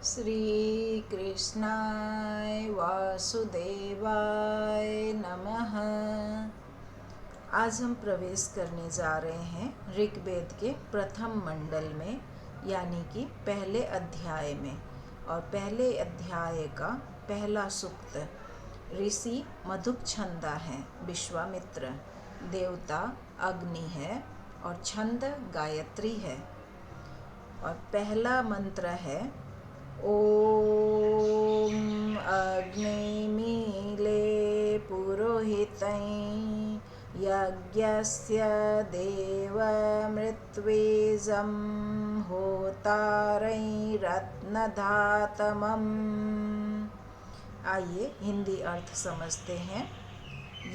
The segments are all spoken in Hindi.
श्री कृष्णाय वासुदेवाय नमः। आज हम प्रवेश करने जा रहे हैं ऋग्वेद के प्रथम मंडल में, यानी कि पहले अध्याय में। और पहले अध्याय का पहला सूक्त ऋषि मधुच्छंदा है, विश्वामित्र, देवता अग्नि है और छंद गायत्री है। और पहला मंत्र है ओम अग्निमीले पुरोहितै यज्ञस्य देवमृत्वेजं होतारै रत्नधातमम्। आइए हिंदी अर्थ समझते हैं।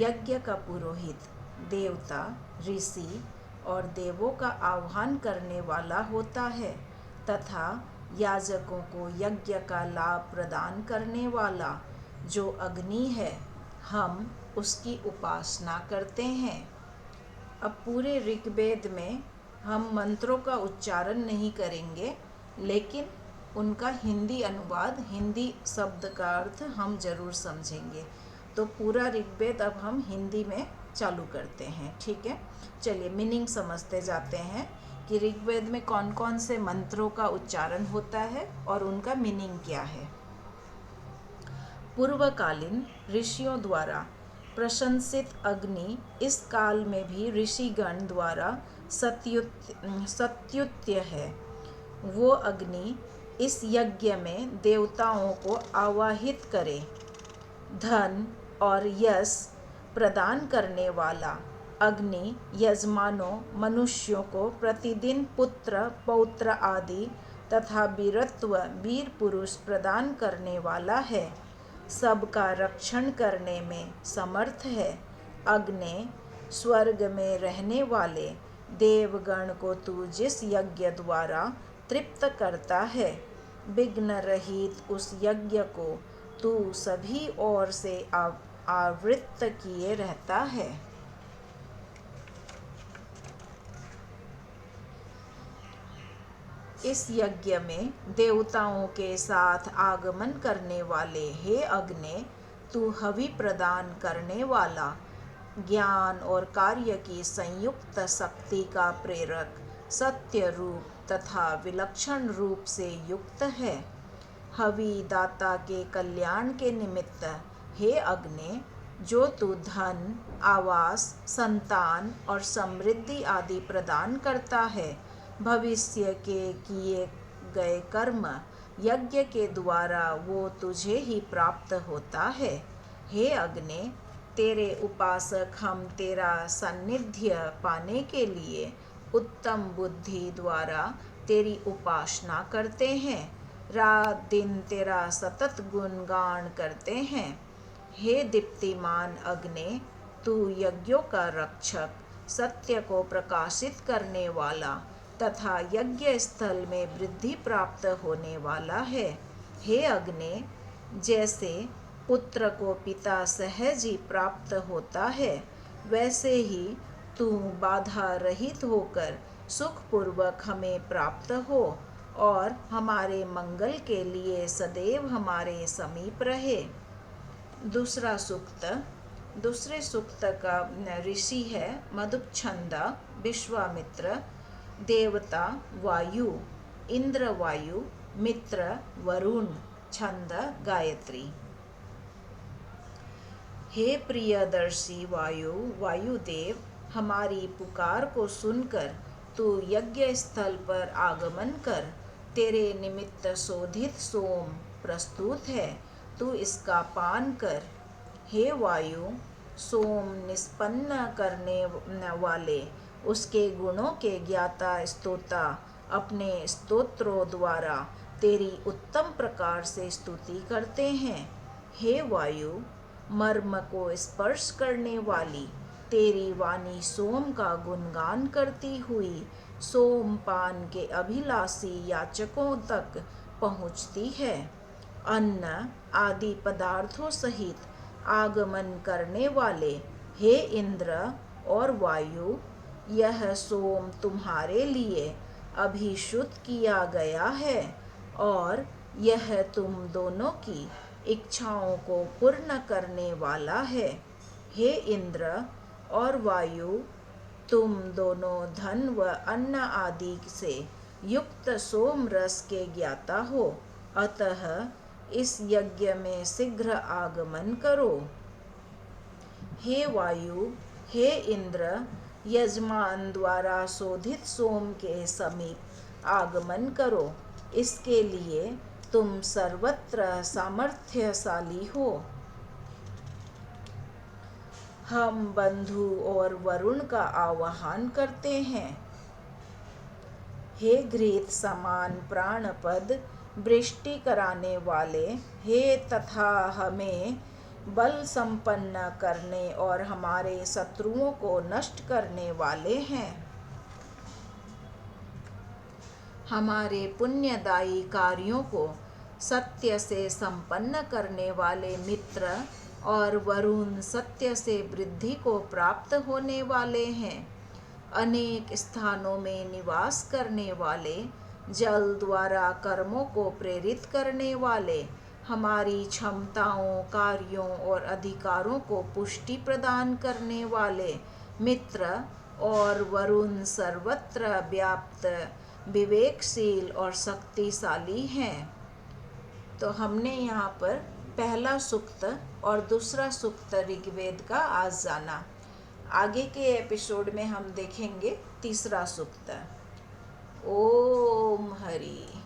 यज्ञ का पुरोहित देवता, ऋषि और देवों का आह्वान करने वाला होता है तथा याजकों को यज्ञ का लाभ प्रदान करने वाला जो अग्नि है, हम उसकी उपासना करते हैं। अब पूरे ऋग्वेद में हम मंत्रों का उच्चारण नहीं करेंगे, लेकिन उनका हिंदी अनुवाद, हिंदी शब्द का अर्थ हम जरूर समझेंगे। तो पूरा ऋग्वेद अब हम हिंदी में चालू करते हैं, ठीक है। चलिए मीनिंग समझते जाते हैं कि ऋग्वेद में कौन कौन से मंत्रों का उच्चारण होता है और उनका मीनिंग क्या है। पूर्वकालीन ऋषियों द्वारा प्रशंसित अग्नि इस काल में भी ऋषिगण द्वारा सत्युत्य है। वो अग्नि इस यज्ञ में देवताओं को आवाहित करे, धन और यश प्रदान करने वाला अग्नि यजमानों मनुष्यों को प्रतिदिन पुत्र पौत्र आदि तथा वीरत्व वीर पुरुष प्रदान करने वाला है, सबका रक्षण करने में समर्थ है। अग्नि स्वर्ग में रहने वाले देवगण को तू जिस यज्ञ द्वारा तृप्त करता है, विघ्न रहित उस यज्ञ को तू सभी ओर से आवृत किए रहता है। इस यज्ञ में देवताओं के साथ आगमन करने वाले हे अग्नि, तू हवि प्रदान करने वाला, ज्ञान और कार्य की संयुक्त शक्ति का प्रेरक, सत्य रूप तथा विलक्षण रूप से युक्त है। हवि दाता के कल्याण के निमित्त हे अग्नि, जो तू धन, आवास, संतान और समृद्धि आदि प्रदान करता है, भविष्य के किए गए कर्म यज्ञ के द्वारा वो तुझे ही प्राप्त होता है। हे अग्नि, तेरे उपासक हम तेरा सान्निध्य पाने के लिए उत्तम बुद्धि द्वारा तेरी उपासना करते हैं, रात दिन तेरा सतत गुणगान करते हैं। हे दीप्तिमान अग्नि, तू यज्ञों का रक्षक, सत्य को प्रकाशित करने वाला तथा यज्ञ स्थल में वृद्धि प्राप्त होने वाला है। हे अग्नि, जैसे पुत्र को पिता सहज ही प्राप्त होता है, वैसे ही तू बाधा रहित होकर सुखपूर्वक हमें प्राप्त हो और हमारे मंगल के लिए सदैव हमारे समीप रहे। दूसरा सूक्त, दूसरे सूक्त का ऋषि है मधुच्छंदा, विश्वामित्र, देवता वायु, इंद्र वायु, मित्र वरुण, छंद गायत्री। हे प्रियदर्शी वायु, वायुदेव, हमारी पुकार को सुनकर तू यज्ञ स्थल पर आगमन कर। तेरे निमित्त शोधित सोम प्रस्तुत है, तू इसका पान कर। हे वायु, सोम निष्पन्न करने वाले, उसके गुणों के ज्ञाता स्तोता अपने स्तोत्रों द्वारा तेरी उत्तम प्रकार से स्तुति करते हैं। हे वायु, मर्म को स्पर्श करने वाली, तेरी वाणी सोम का गुणगान करती हुई सोमपान के अभिलाषी याचकों तक पहुँचती है। अन्न आदि पदार्थों सहित आगमन करने वाले हे इंद्र और वायु, यह सोम तुम्हारे लिए अभिषुद्ध किया गया है और यह तुम दोनों की इच्छाओं को पूर्ण करने वाला है। हे इंद्र और वायु, तुम दोनों धन व अन्न आदि से युक्त सोम रस के ज्ञाता हो, अतः इस यज्ञ में शीघ्र आगमन करो। हे वायु, हे इंद्र, यजमान द्वारा शोधित सोम के समीप आगमन करो। इसके लिए तुम सर्वत्र सामर्थ्यशाली हो। हम बंधु और वरुण का आवाहन करते हैं। हे घृत समान प्राणपद, वृष्टि कराने वाले, हे तथा हमें बल संपन्न करने और हमारे शत्रुओं को नष्ट करने वाले हैं। हमारे पुण्यदायी कार्यों को सत्य से संपन्न करने वाले मित्र और वरुण सत्य से वृद्धि को प्राप्त होने वाले हैं। अनेक स्थानों में निवास करने वाले, जल द्वारा कर्मों को प्रेरित करने वाले, हमारी क्षमताओं, कार्यों और अधिकारों को पुष्टि प्रदान करने वाले मित्र और वरुण सर्वत्र व्याप्त, विवेकशील और शक्तिशाली हैं। तो हमने यहाँ पर पहला सूक्त और दूसरा सूक्त ऋग्वेद का आज जाना। आगे के एपिसोड में हम देखेंगे तीसरा सूक्त। ओम हरि।